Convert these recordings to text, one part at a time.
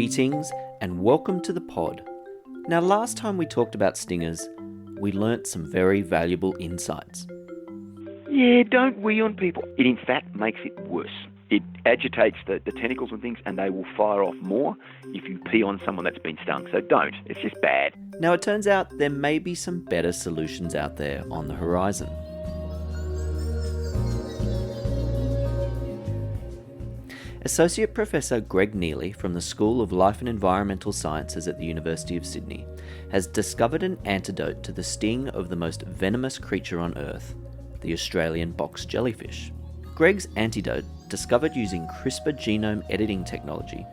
Greetings and welcome to the pod. Now, last time we talked about stingers, we learnt some very valuable insights. Yeah, don't wee on people. It in fact makes it worse. It agitates the tentacles and things, and they will fire off more if you pee on someone that's been stung. So don't. It's just bad. Now, it turns out there may be some better solutions out there on the horizon. Associate Professor Greg Neely from the School of Life and Environmental Sciences at the University of Sydney has discovered an antidote to the sting of the most venomous creature on Earth, the Australian box jellyfish. Greg's antidote, discovered using CRISPR genome editing technology,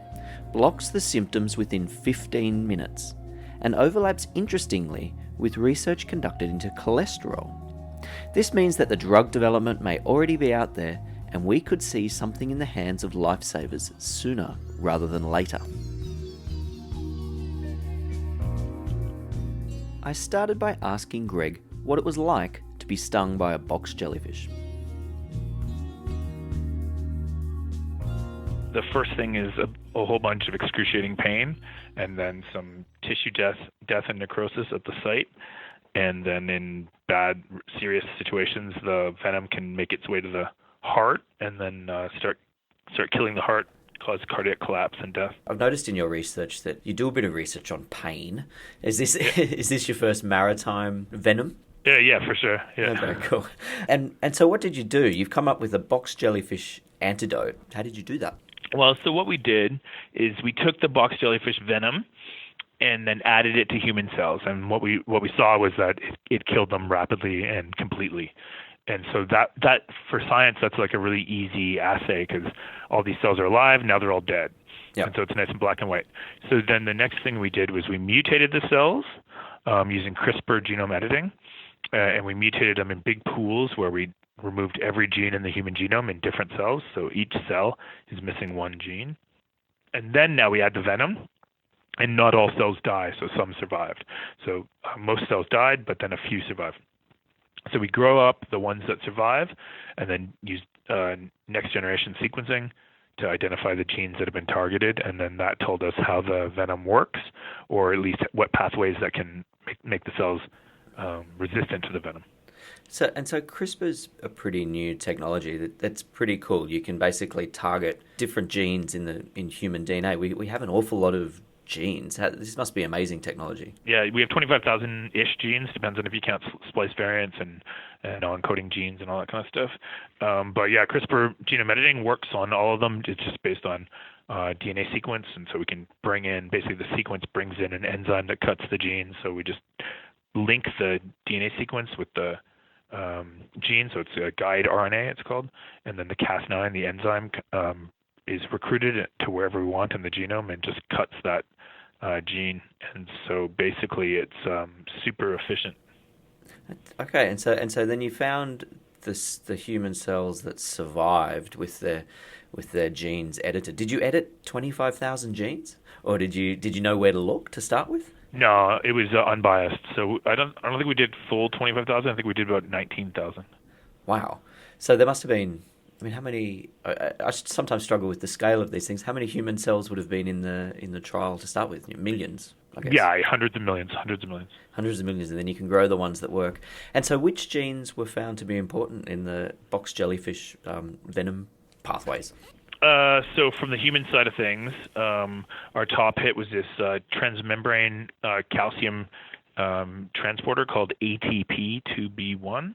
blocks the symptoms within 15 minutes and overlaps interestingly with research conducted into cholesterol. This means that the drug development may already be out there and we could see something in the hands of lifesavers sooner rather than later. I started by asking Greg what it was like to be stung by a box jellyfish. The first thing is a whole bunch of excruciating pain, and then some tissue death and necrosis at the site. And then in bad, serious situations, the venom can make its way to the heart and then start killing the heart, cause cardiac collapse and death. I've noticed in your research that you do a bit of research on pain. Is this your first maritime venom? Yeah, for sure. Yeah. Okay, cool. And so what did you do? You've come up with a box jellyfish antidote. How did you do that? Well, so what we did is we took the box jellyfish venom and then added it to human cells. And what we saw was that it killed them rapidly and completely. And so that for science, that's like a really easy assay because all these cells are alive, now they're all dead. Yep. And so it's nice and black and white. So then the next thing we did was we mutated the cells using CRISPR genome editing. And we mutated them in big pools where we removed every gene in the human genome in different cells. So each cell is missing one gene. And then now we add the venom. And not all cells die, so some survived. So most cells died, but then a few survived. So we grow up the ones that survive and then use next generation sequencing to identify the genes that have been targeted. And then that told us how the venom works, or at least what pathways that can make the cells resistant to the venom. So CRISPR's a pretty new technology. That's pretty cool. You can basically target different genes in human DNA. We have an awful lot of genes. This must be amazing technology. Yeah, we have 25,000-ish genes, depends on if you count splice variants and non-coding genes and all that kind of stuff. But yeah, CRISPR genome editing works on all of them. It's just based on DNA sequence, and so we can bring in, basically the sequence brings in an enzyme that cuts the genes, so we just link the DNA sequence with the gene, so it's a guide RNA, it's called, and then the Cas9, the enzyme, is recruited to wherever we want in the genome and just cuts that gene. And so basically it's super efficient. Okay, and so then you found the human cells that survived with their genes edited. Did you edit 25,000 genes, or did you know where to look to start with? No, it was unbiased. So I don't think we did full 25,000. I think we did about 19,000. Wow. So there must have been, I mean, how many? I sometimes struggle with the scale of these things. How many human cells would have been in the trial to start with? Millions, I guess. Yeah, hundreds of millions. Hundreds of millions, and then you can grow the ones that work. And so, which genes were found to be important in the box jellyfish venom pathways? So from the human side of things, our top hit was this transmembrane calcium transporter called ATP2B1.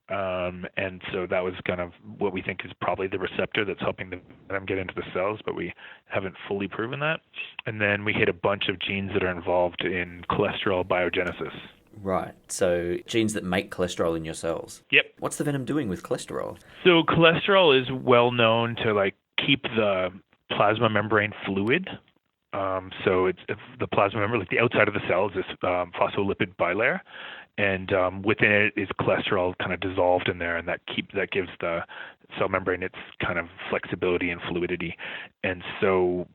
And so that was kind of what we think is probably the receptor that's helping the venom get into the cells, but we haven't fully proven that. And then we hit a bunch of genes that are involved in cholesterol biogenesis. Right. So genes that make cholesterol in your cells. Yep. What's the venom doing with cholesterol? So cholesterol is well known to keep the plasma membrane fluid. So it's the plasma membrane, like the outside of the cell, is this phospholipid bilayer. And within it is cholesterol kind of dissolved in there, and that gives the cell membrane its kind of flexibility and fluidity. And so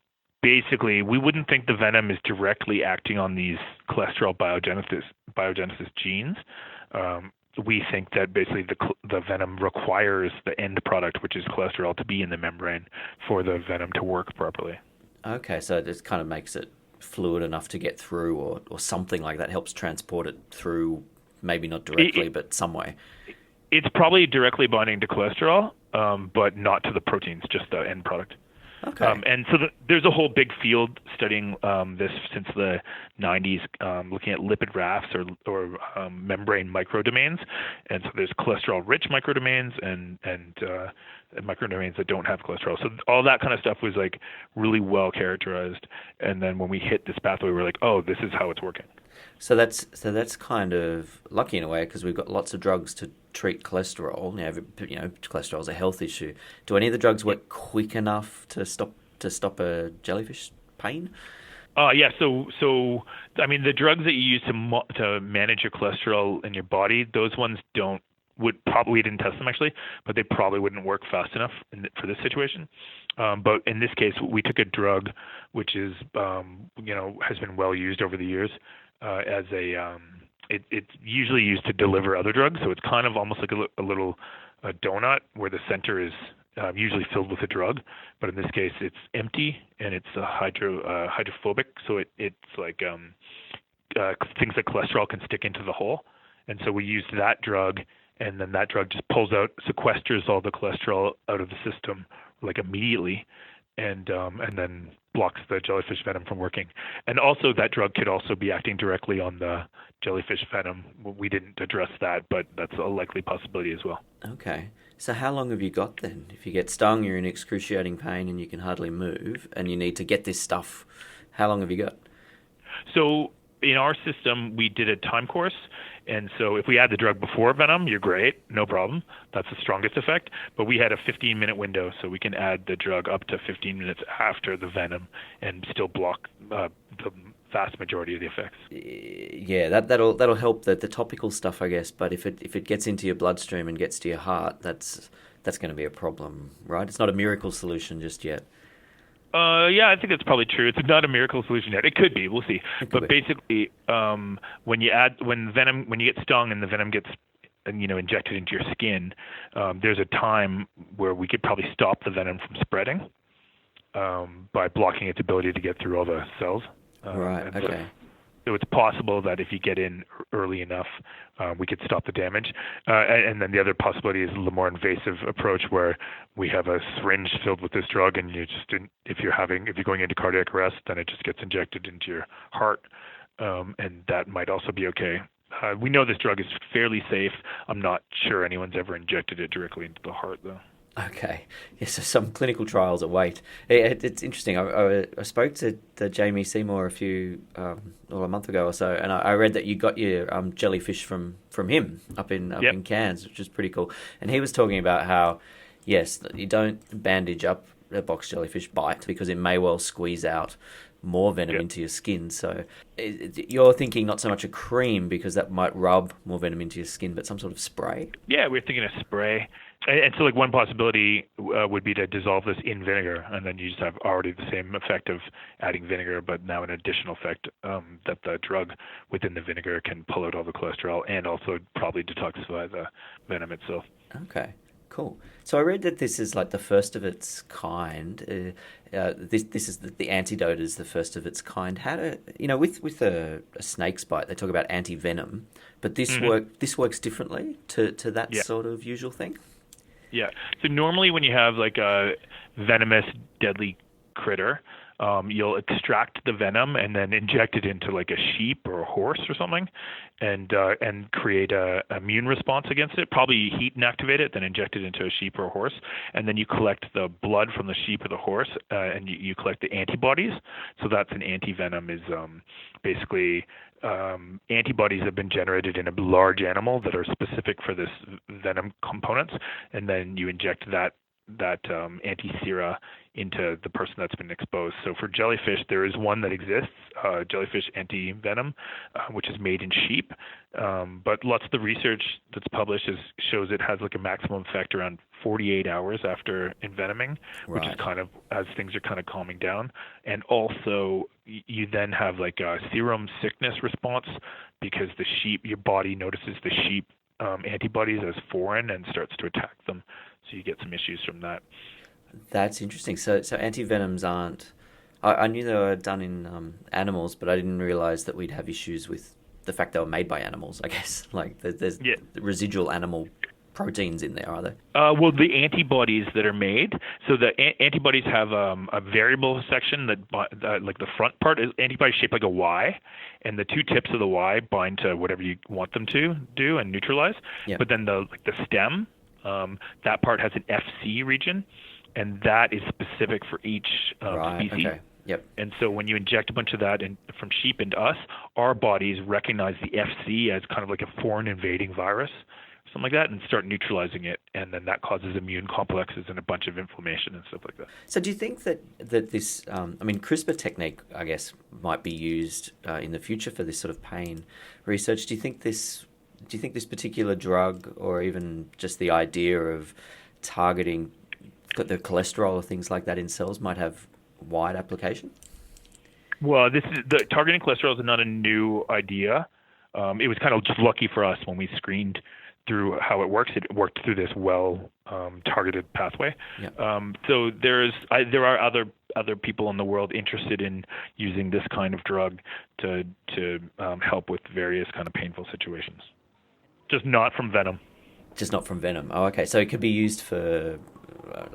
basically, we wouldn't think the venom is directly acting on these cholesterol biogenesis genes. We think that basically the venom requires the end product, which is cholesterol, to be in the membrane for the venom to work properly. Okay, so it just kind of makes it fluid enough to get through, or something like that helps transport it through, maybe not directly, but some way. It's probably directly binding to cholesterol, but not to the proteins, just the end product. Okay. And so there's a whole big field studying this since the 90s, looking at lipid rafts or membrane microdomains. And so there's cholesterol-rich microdomains and microdomains that don't have cholesterol. So all that kind of stuff was like really well characterized. And then when we hit this pathway, we're like, oh, this is how it's working. So that's kind of lucky in a way, because we've got lots of drugs to treat cholesterol. Cholesterol is a health issue. Do any of the drugs work quick enough to stop a jellyfish pain? Yeah. So I mean, the drugs that you use to manage your cholesterol in your body, those ones we didn't test them actually, but they probably wouldn't work fast enough for this situation. But in this case, we took a drug which is has been well used over the years. It's usually used to deliver other drugs, so it's kind of almost like a little donut where the center is usually filled with a drug, but in this case it's empty and it's hydrophobic, so it's like things like cholesterol can stick into the hole, and so we used that drug, and then that drug just sequesters all the cholesterol out of the system like immediately, and then blocks the jellyfish venom from working. And also that drug could also be acting directly on the jellyfish venom. We didn't address that, but that's a likely possibility as well. Okay. So how long have you got then? If you get stung, you're in excruciating pain and you can hardly move, and you need to get this stuff, how long have you got? So in our system, we did a time course. And so if we add the drug before venom, you're great, no problem. That's the strongest effect. But we had a 15-minute window, so we can add the drug up to 15 minutes after the venom and still block the vast majority of the effects. Yeah, that'll help the topical stuff, I guess. But if it gets into your bloodstream and gets to your heart, that's going to be a problem, right? It's not a miracle solution just yet. Yeah, I think that's probably true. It's not a miracle solution yet. It could be. We'll see. But basically, when you get stung and the venom gets injected into your skin, there's a time where we could probably stop the venom from spreading by blocking its ability to get through all the cells. Right. Okay. So it's possible that if you get in early enough, we could stop the damage. And then the other possibility is a little more invasive approach where we have a syringe filled with this drug, and if you're going into cardiac arrest, then it just gets injected into your heart, and that might also be okay. We know this drug is fairly safe. I'm not sure anyone's ever injected it directly into the heart, though. Okay. Yeah, so some clinical trials await. It's interesting. I spoke to Jamie Seymour a month ago or so, and I read that you got your jellyfish from him up in Cairns, which is pretty cool. And he was talking about how, yes, you don't bandage up a box jellyfish bite because it may well squeeze out more venom into your skin. So you're thinking not so much a cream because that might rub more venom into your skin, but some sort of spray? Yeah, we're thinking a spray. And so like one possibility would be to dissolve this in vinegar, and then you just have already the same effect of adding vinegar, but now an additional effect that the drug within the vinegar can pull out all the cholesterol and also probably detoxify the venom itself. Okay. Cool. So I read that this is like the first of its kind. This is the antidote is the first of its kind. How to with a snake's bite they talk about anti-venom, but this works differently to that sort of usual thing. Yeah. So normally when you have like a venomous deadly critter, you'll extract the venom and then inject it into like a sheep or a horse or something, and create a immune response against it. Probably heat and activate it, then inject it into a sheep or a horse, and then you collect the blood from the sheep or the horse, and you collect the antibodies. So that's an anti-venom. Is basically antibodies have been generated in a large animal that are specific for this venom components, and then you inject that anti-sera into the person that's been exposed. So for jellyfish, there is one that exists, jellyfish anti-venom, which is made in sheep. But lots of the research that's published shows it has like a maximum effect around 48 hours after envenoming, which is kind of as things are kind of calming down. And also you then have like a serum sickness response because your body notices the sheep antibodies as foreign and starts to attack them. So you get some issues from that. That's interesting. So antivenoms aren't I knew they were done in animals, but I didn't realize that we'd have issues with the fact they were made by animals, I guess. Like, there's Yeah. residual animal proteins in there, are there? Well, the antibodies that are made, so the antibodies have a variable section that, like the front part is antibodies shaped like a Y, and the two tips of the Y bind to whatever you want them to do and neutralize. Yeah. But then the stem, that part has an FC region, and that is specific for each Right, species. okay. Yep. And so when you inject a bunch of that from sheep into us, our bodies recognize the FC as kind of like a foreign invading virus, something like that, and start neutralizing it. And then that causes immune complexes and a bunch of inflammation and stuff like that. So do you think that this, CRISPR technique, I guess, might be used in the future for this sort of pain research? Do you think this particular drug, or even just the idea of targeting the cholesterol or things like that in cells, might have wide application? Well, the targeting cholesterol is not a new idea. It was kind of just lucky for us when we screened through how it works. It worked through this targeted pathway. Yeah. So there are other people in the world interested in using this kind of drug to help with various kind of painful situations. Just not from venom. Just not from venom. Oh, okay. So it could be used for,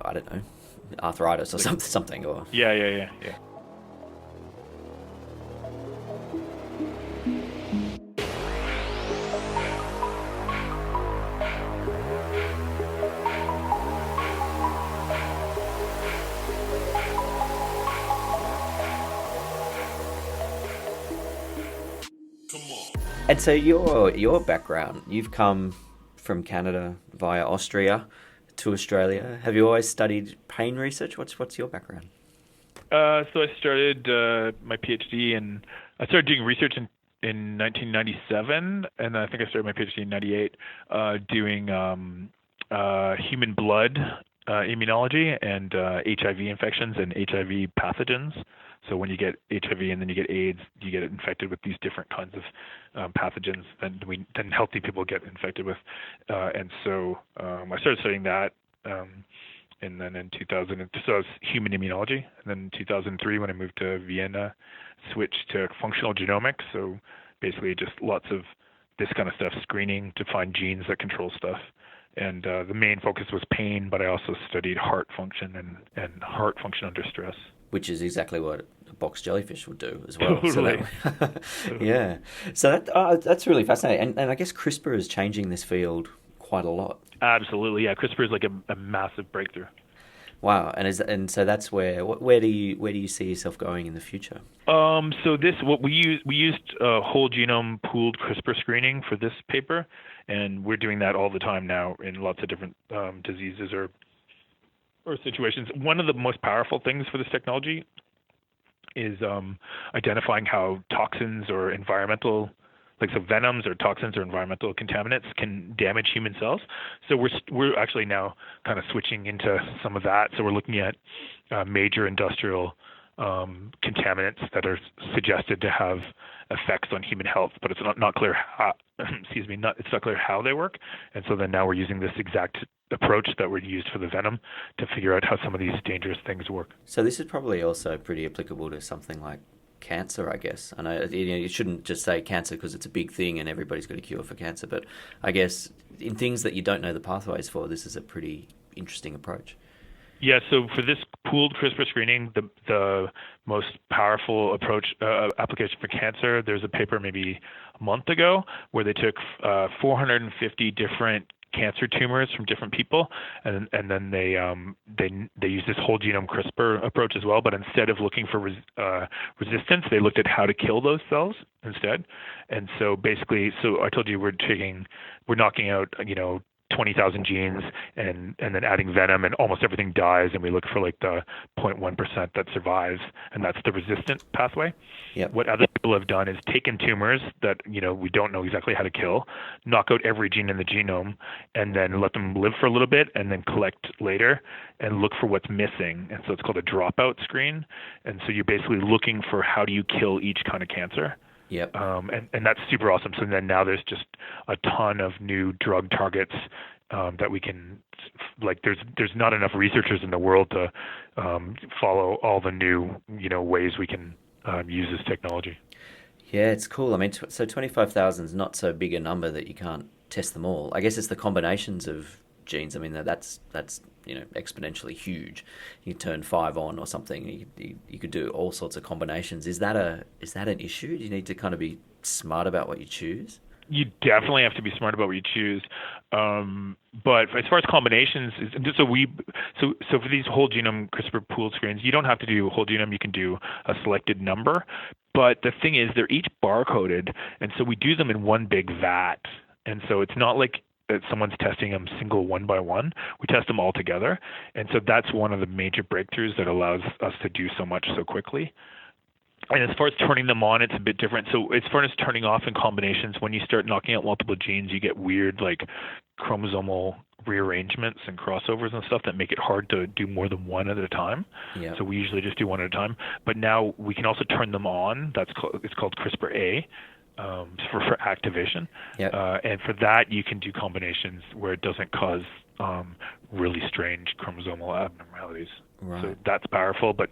I don't know, arthritis or something. Or Yeah. And so your background, you've come from Canada via Austria to Australia. Have you always studied pain research? What's your background? So I started my PhD, and I started doing research in 1997, and I think I started my PhD in 98, doing human blood immunology and HIV infections and HIV pathogens. So when you get HIV and then you get AIDS, you get infected with these different kinds of pathogens than healthy people get infected with. And so I started studying that. And then in 2000, so I was human immunology. And then in 2003, when I moved to Vienna, switched to functional genomics. So basically just lots of this kind of stuff, screening to find genes that control stuff. And the main focus was pain, but I also studied heart function and heart function under stress. Which is exactly what a box jellyfish would do as well. Totally. So yeah. So that's really fascinating. And I guess CRISPR is changing this field quite a lot. Absolutely, yeah. CRISPR is like a massive breakthrough. Wow, and so that's where do you see yourself going in the future? So we used whole genome pooled CRISPR screening for this paper, and we're doing that all the time now in lots of different diseases or situations. One of the most powerful things for this technology is identifying how toxins or environmental, like so venoms or toxins or environmental contaminants can damage human cells. So we're actually now kind of switching into some of that. So we're looking at major industrial contaminants that are suggested to have effects on human health, but it's not clear how. It's not clear how they work. And so then now we're using this exact approach that we used for the venom to figure out how some of these dangerous things work. So this is probably also pretty applicable to something like cancer, I guess. I know you shouldn't just say cancer because it's a big thing and everybody's got a cure for cancer, but I guess in things that you don't know the pathways for, this is a pretty interesting approach. Yeah, so for this pooled CRISPR screening, the most powerful approach application for cancer, there's a paper maybe a month ago where they took 450 different cancer tumors from different people, and then they used this whole genome CRISPR approach as well. But instead of looking for resistance, they looked at how to kill those cells instead. And so basically, so I told you we're knocking out 20,000 genes and then adding venom, and almost everything dies, and we look for like the 0.1% that survives, and that's the resistant pathway. Yep. What other people have done is taken tumors that we don't know exactly how to kill, knock out every gene in the genome, and then let them live for a little bit, and then collect later and look for what's missing. And so it's called a dropout screen. And so you're basically looking for how do you kill each kind of cancer. Yep. And that's super awesome. So then now there's just a ton of new drug targets that we can, like, there's not enough researchers in the world to follow all the new ways we can use this technology. Yeah, it's cool. I mean, so 25,000 is not so big a number that you can't test them all. I guess it's the combinations of genes. I mean, that's exponentially huge. You turn 5 on or something. You could do all sorts of combinations. Is that an issue? Do you need to kind of be smart about what you choose? You definitely have to be smart about what you choose. But as far as combinations, so for these whole genome CRISPR pooled screens, you don't have to do whole genome. You can do a selected number. But the thing is, they're each barcoded, and so we do them in one big vat. And so it's not like that someone's testing them single one by one. We test them all together. And so that's one of the major breakthroughs that allows us to do so much so quickly. And as far as turning them on, it's a bit different. So as far as turning off in combinations, when you start knocking out multiple genes, you get weird like chromosomal rearrangements and crossovers and stuff that make it hard to do more than one at a time. Yeah. So we usually just do one at a time. But now we can also turn them on. It's called CRISPR-A. For activation. Yep. And for that, you can do combinations where it doesn't cause really strange chromosomal abnormalities. Right. So that's powerful, but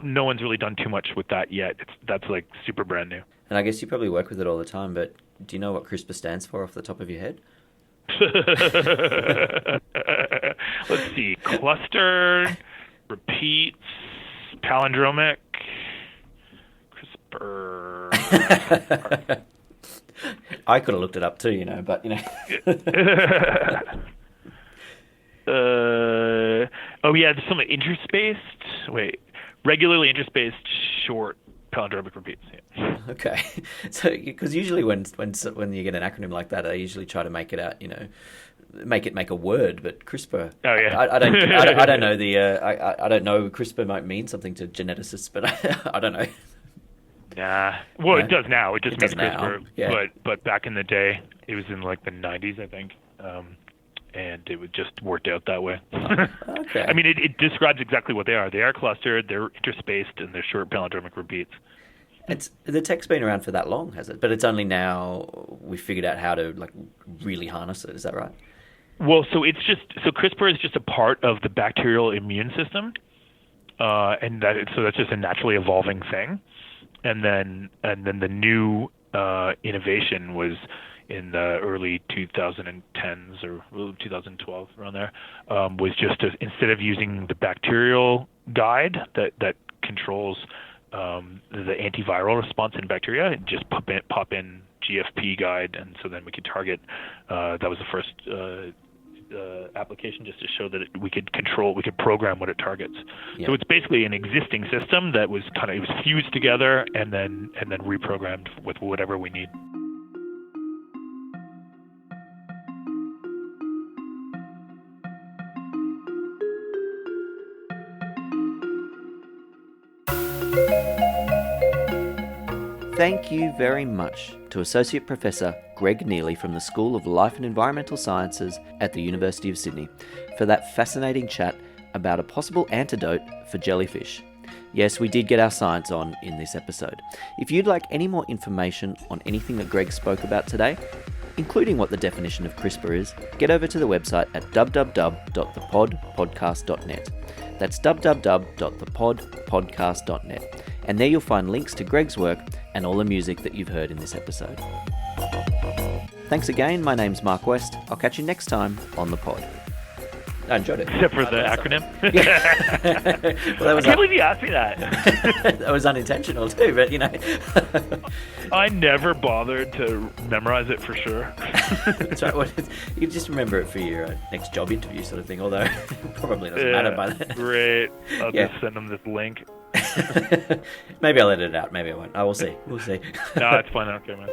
no one's really done too much with that yet. That's like super brand new. And I guess you probably work with it all the time, but do you know what CRISPR stands for off the top of your head? Let's see. Cluster, repeats, palindromic, CRISPR. I could have looked it up too, but oh yeah, there's some regularly interspaced short palindromic repeats. Yeah. Okay, so because usually when you get an acronym like that, I usually try to make it out, make a word. But CRISPR, oh yeah, I don't know I don't know. CRISPR might mean something to geneticists, but I don't know. Nah, well, it does now. It just means CRISPR. Yeah. But back in the day, it was in like the 90s, I think. And it would just worked out that way. Okay. I mean, it describes exactly what they are. They are clustered, they're interspaced, and they're short palindromic repeats. The tech's been around for that long, has it? But it's only now we figured out how to really harness it. Is that right? Well, so CRISPR is just a part of the bacterial immune system, and that's just a naturally evolving thing. And then the new innovation was in the early 2010s or 2012, around there, was just instead of using the bacterial guide that controls the antiviral response in bacteria, just pop in GFP guide, and so then we could target. That was the first application, just to show that we could program what it targets. Yeah. So it's basically an existing system that was it was fused together and then reprogrammed with whatever we need. Thank you very much to Associate Professor Greg Neely from the School of Life and Environmental Sciences at the University of Sydney for that fascinating chat about a possible antidote for jellyfish. Yes, we did get our science on in this episode. If you'd like any more information on anything that Greg spoke about today, including what the definition of CRISPR is, get over to the website at www.thepodpodcast.net. That's www.thepodpodcast.net. And there you'll find links to Greg's work and all the music that you've heard in this episode. Thanks again, my name's Mark West. I'll catch you next time on The Pod. I enjoyed it. Except for the acronym. Well, I can't believe you asked me that. That was unintentional too, but I never bothered to memorize it for sure. That's right. Well, you just remember it for your next job interview sort of thing, although it probably doesn't matter by then. Great. I'll just send them this link. Maybe I'll edit it out. Maybe I won't. I will see. We'll see. No, it's fine. I don't care, man.